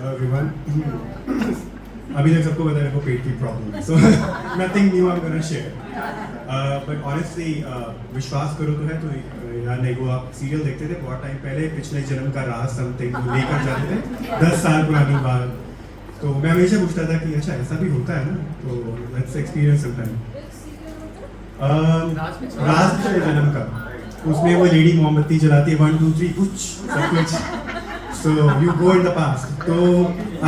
Hello everyone. अभी तक सबको पता है मेरे को पेट की प्रॉब्लम है, so nothing new I'm gonna share. But honestly, विश्वास करो तो है तो यार नहीं वो आप सीरियल देखते थे बहुत टाइम पहले, पिछले जन्म का राज समथिंग लेकर जाते थे 10 साल पुरानी बात. तो मैं हमेशा पूछता था कि अच्छा ऐसा भी होता है ना, तो लेट्स एक्सपीरियंस समटाइम. राज पिछले जन्म का, उसमें वो लेडी मोमबत्ती जलाती है 1 2 3 कुछ सब कुछ. So you go in the past. तो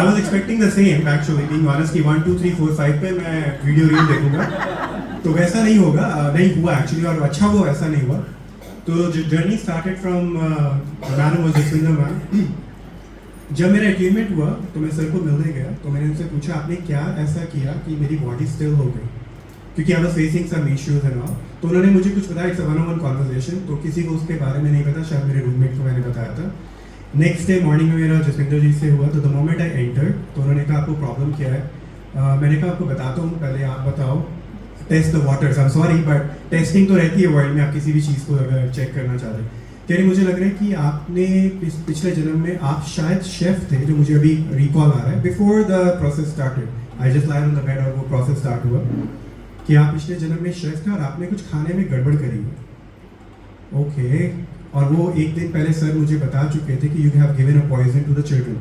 I was expecting the same actually, being honest कि 1 2 3 4 5 पे मैं वीडियो रील देखूंगा, तो वैसा नहीं होगा. नहीं हुआ एक्चुअली, और अच्छा वो ऐसा नहीं हुआ. तो journey started from madam was Jaswinder ma'am. जब मेरा अचीवमेंट हुआ तो मैं सर को मिलने गया, तो मैंने उनसे पूछा आपने क्या ऐसा किया कि मेरी बॉडी स्टिल हो गई, क्योंकि I was facing some issues and all. तो उन्होंने मुझे कुछ बताया, it's a one on one conversation, तो किसी को उसके बारे में नहीं पता, शायद मेरे रूममेट को मैंने बताया था. नेक्स्ट डे मॉर्निंग में मेरा जसविंदर जी से हुआ, तो द मोमेंट आई एंटर तो उन्होंने कहा आपको प्रॉब्लम क्या है. मैंने कहा आपको बताता हूँ, पहले आप बताओ. Test the waters, I am sorry but testing तो रहती है वर्ल्ड में, आप किसी भी चीज़ को अगर चेक करना चाहते हैं. कह रही मुझे लग रहा है कि आपने पिछले जन्म में आप शायद शेफ थे, जो मुझे अभी रिकॉल आ रहा है. Before the process started I just lied on the bed, और वो प्रोसेस स्टार्ट हुआ कि आप पिछले जन्म में शेफ थे और आपने कुछ खाने में गड़बड़ करी है. ओके. और वो एक दिन पहले सर मुझे बता चुके थे कि you have given a poison to the children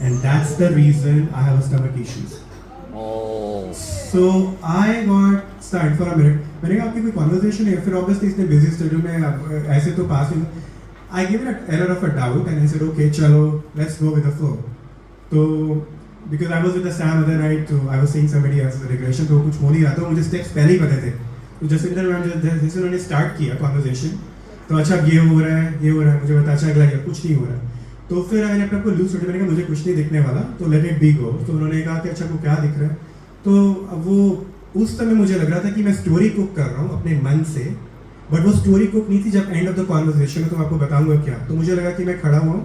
and that's the reason I have stomach issues. So I got start for a minute. मैंने कहा आपकी कोई कन्वर्सेशन है, फिर ऑब्वियसली इसने बिजी स्टूडियो में ऐसे तो पास ही. I give it error of a doubt and I said okay चलो let's go with the flow. तो because I was with the Sam other night, तो I was seeing somebody else regression, तो कुछ हो नहीं रहा था, मुझे स्टेप्स पहले ही पता थे. तो जसविंदर मैम जैसे उन्होंने स्टार्ट किया कन्वर्सेशन, तो अच्छा ये हो रहा है ये हो रहा है, मुझे बता अच्छा अगला ये कुछ नहीं हो रहा है. तो फिर मैंने अपने आपको लूज छोटे, मैंने कहा मुझे कुछ नहीं दिखने वाला, तो लेट इट बी गो. तो उन्होंने कहा कि अच्छा को क्या दिख रहा है. तो अब वो उस समय मुझे लग रहा था कि मैं स्टोरी कुक कर रहा हूँ अपने मन से, बट वो स्टोरी कुक नहीं थी. जब एंड ऑफ द कॉन्वर्सेशन में तो मैं आपको बताऊंगा क्या. तो मुझे लगा कि मैं खड़ा हुआ हूँ,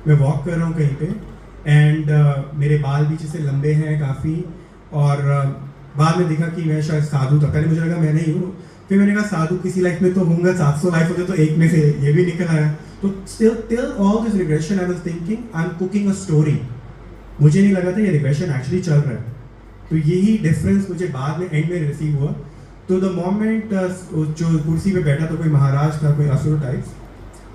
मैं वॉक कर रहा हूँ कहीं पे, एंड मेरे बाल पीछे से लंबे हैं काफ़ी, और बाद में देखा कि मैं शायद साधु था. पहले मुझे लगा मैं नहीं हूँ, फिर मैंने कहा साधु किसी लाइफ में तो होऊंगा, 700 लाइफ होते तो एक में से ये भी निकल आया. तो till all this regression I was thinking I am cooking a story. मुझे नहीं लगा था ये रिग्रेशन एक्चुअली चल रहा है. तो यही डिफरेंस मुझे बाद में एंड में रिसीव हुआ. तो द मोमेंट जो कुर्सी पे बैठा था कोई महाराज था, कोई असुर टाइप्स,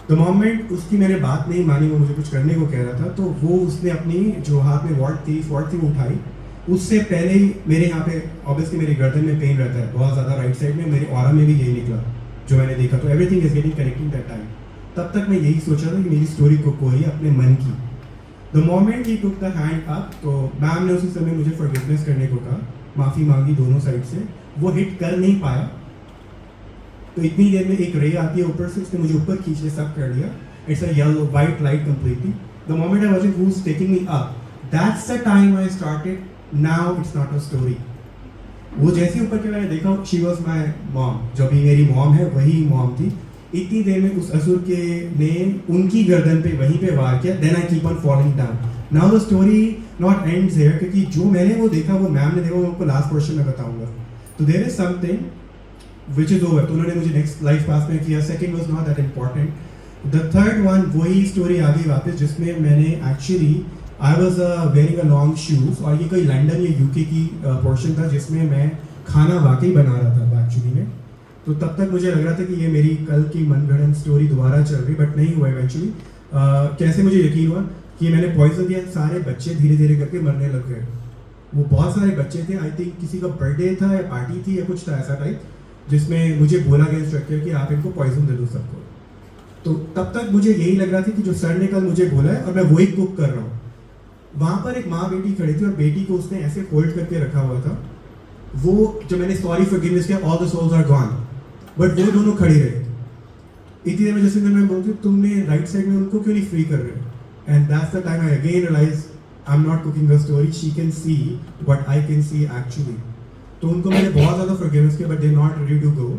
द मोमेंट उसकी मैंने बात नहीं मानी, वो मुझे कुछ करने को कह रहा था, तो वो उसने अपनी जो हाथ में वॉट थी वो उठाई. उससे पहले ही मेरे यहाँ पे ऑब्वियसली मेरी गर्दन में पेन रहता है बहुत ज़्यादा राइट साइड में, मेरे ऑरा में भी यही निकला जो मैंने देखा. तो everything is getting connecting that time. तब तक मैं यही सोचा था कि मेरी स्टोरी को कोई अपने मन की. The moment he took the hand up, तो मैम ने उसी समय मुझे फॉरगिवनेस करने को कहा, माफ़ी मांगी दोनों साइड से. वो हिट कर नहीं पाया, तो इतनी देर में एक रे आती है ऊपर से, उसने मुझे ऊपर खींचने सब कर लिया. It's a yellow white light completely. The moment I watching who is taking me up, that's the time I started. Now it's not a story. वो जैसे ऊपर के मैंने देखा, शी वॉज माई मॉम, जो भी मेरी मॉम है वही मॉम थी. इतनी देर में उस असुर के ने उनकी गर्दन पे वहीं पे वार किया. Then I keep on following down. Now the story not ends here, क्योंकि जो मैंने वो देखा वो मैम ने देखा, वो आपको लास्ट पोर्शन में बताऊंगा. तो there is something which is over. तो उन्होंने मुझे नेक्स्ट लाइफ पास में किया. Second was not that important. The third one वही स्टोरी आ गई वापस, जिसमें मैंने actually I was wearing a long shoes, और ये कोई लंदन या यूके की पोर्शन था जिसमें मैं खाना वाकई बना रहा था एक्चुअली में. तो तब तक मुझे लग रहा था कि ये मेरी कल की मनगढ़ंत स्टोरी दोबारा चल रही, बट नहीं हुआ इवेंचुअली. कैसे मुझे यकीन हुआ कि मैंने पॉइजन दिया, सारे बच्चे धीरे धीरे करके मरने लग गए. वो बहुत सारे बच्चे थे, आई थिंक किसी का बर्थडे था या पार्टी थी या कुछ था ऐसा टाइप, जिसमें मुझे बोला गया इंस्ट्रक्टर कि आप इनको पॉइजन दे दो सबको. तो तब तक मुझे यही लग रहा था कि जो सर ने कल मुझे बोला है और मैं वही कुक कर रहा हूँ. वहाँ पर एक माँ बेटी खड़ी थी, और बेटी को उसने ऐसे होल्ड करके रखा हुआ था. वो जो मैंने सॉरी फॉरगिवनेस किया, all the souls are gone, but वो दोनों खड़ी रहे. इतनी देर में जैसे मैं बोलती हूँ तुमने राइट साइड में उनको क्यों नहीं फ्री कर रहे. And that's the time I again realise I am not cooking a story. She can see what I can see actually. तो उनको मैंने बहुत ज़्यादा फॉरगिवनेस किया, but they not ready to go.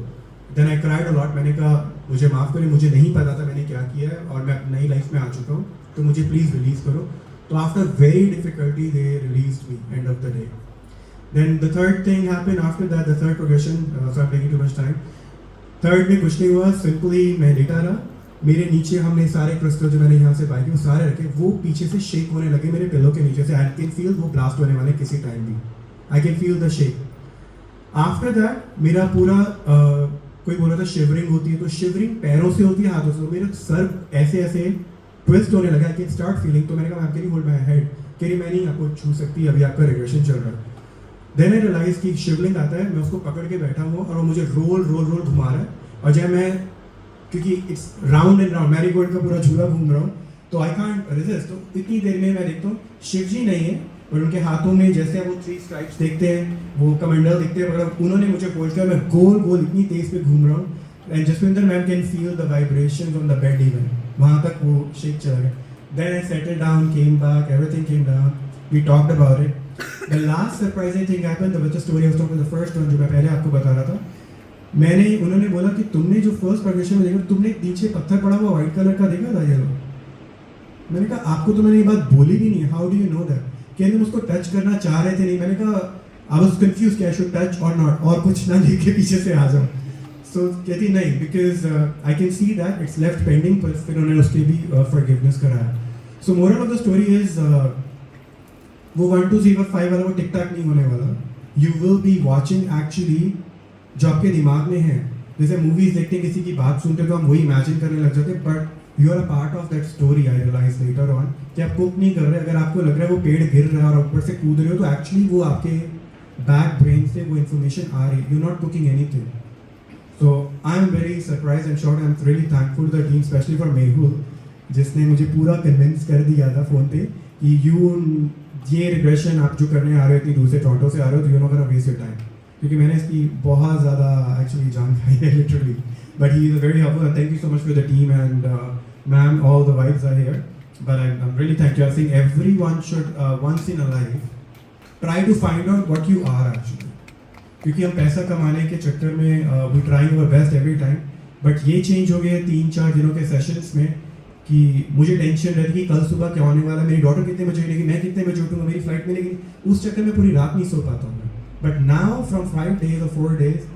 Then I cried a lot. मैंने कहा मुझे माफ़ करें, मुझे नहीं पता था मैंने क्या किया है, और मैं नई लाइफ में आ चुका हूँ, तो मुझे प्लीज़ रिलीज़ करो. So after very difficulty, they released me. End of the day. Then the third thing happened after that. The third progression. So I'm taking too much time. Third में कुछ नहीं हुआ. Simply मैं लेटा रहा. मेरे नीचे हमने सारे क्रिस्टल जो मैंने यहाँ से बाई की वो सारे रखे, वो पीछे से शेक होने लगे मेरे पिलो के नीचे से. आई कैन फील वो ब्लास्ट होने वाले किसी टाइम भी. I can feel the shake. After that मेरा पूरा कोई बोल रहा था शिवरिंग होती है, तो शिवरिंग पैरों से होती है, हाथों से. मेरा सर ऐसे ऐसे ट्विस्ट होने लगा. I can start feeling. तो मैंने कहा I can hold my head, कह रही मैं नहीं आपको छू सकती, अभी आपका रिग्रेशन चल रहा है. देन आई रियलाइज कि शिवलिंग आता है, मैं उसको पकड़ के बैठा हुआ और वो मुझे रोल रोल रोल घुमा रहा है. और जब मैं, क्योंकि it's round and round, Marie Gold का पूरा झूला घूम रहा हूँ, तो आई कांट रेजिस्ट. तो इतनी देर में मैं देखता हूँ शिव जी नहीं है, और उनके हाथों में जैसे आप वो 3 स्ट्राइप्स देखते हैं, वो कमंडल दिखते हैं, मतलब उन्होंने मुझे फोल्ड किया. मैं गोल गोल इतनी तेज पे घूम रहा हूँ. And Jaswinder ma'am can feel the vibration on the bed even. वहाँ तक वो शेक चला गया. Then I settle down, came back, everything came down. We talked about it. The last surprising thing happened, the story of the first one जो मैं पहले आपको बता रहा था. उन्होंने बोला कि तुमने जो फर्स्ट प्रोग्रेशन में देखा, तुमने नीचे पत्थर पड़ा हुआ व्हाइट कलर का देखा था येलो. मैंने कहा आपको तो मैंने ये बात बोली भी नहीं है, how do you know that. कहते तुम उसको टच करना चाह रहे थे नहीं. मैंने कहा आई वाज कंफ्यूज कि आई शुड टच और नॉट, और कुछ ना लेके पीछे से आ जाओ. सो कहती नहीं, because I can see that it's left pending. पर फिर उन्होंने उसके भी फॉरगिवनेस कराया. सो moral of the story is वो 1 2 3 4 5 वाला वो टिक टाक नहीं होने वाला. You will be watching actually जो आपके दिमाग में है. जैसे मूवीज देखते हैं, किसी की बात सुनते तो हम वही इमेजिन करने लग जाते हैं, but you are a part of that story. I realise later on कि आप कुक नहीं कर रहे. अगर आपको लग रहा है वो पेड़ गिर रहा है और ऊपर से कूद रहे हो, तो एक्चुअली वो आपके बैक ब्रेन से वो इन्फॉर्मेशन आ रही है. You not cooking anything. So I am very surprise and short. I am really thankful to the team, specially for Mehul, जिसने मुझे पूरा कन्विंस कर दिया था फ़ोन पे कि ये रिग्रेशन आप जो करने आ रहे हो, इतनी दूर से टोरंटो से आ रहे हो, तो you know gonna waste your time. क्योंकि मैंने इसकी बहुत ज़्यादा एक्चुअली जान खाई है literally. But he is very helpful and thank you so much for the team and ma'am, all the vibes are here. But I am really thank you. I think everyone should once in a life try to find out what you are actually. क्योंकि हम पैसा कमाने के चक्कर में we trying our best every time. But ये change हो गया 3-4 दिनों के सेशंस में कि मुझे टेंशन रहती कि कल सुबह क्या होने वाला, मेरी डॉटर कितने बजे उठेगी, मैं कितने बजे उठूँगा, मेरी फ्लाइट मिलेगी. उस चक्कर में पूरी रात नहीं सो पाता हूँ मैं. But now from 5 days or 4 days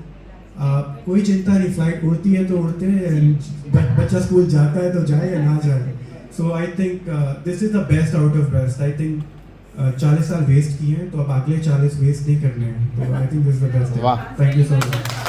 कोई चिंता नहीं. फ्लाइट उड़ती है तो उड़ते हैं, बच्चा स्कूल जाता है तो जाए या ना जाए. So I think this is the best out of best. I think 40 साल वेस्ट किए हैं, तो अब अगले 40 वेस्ट नहीं करने हैं. तो आई think this is the best. Thank you so much.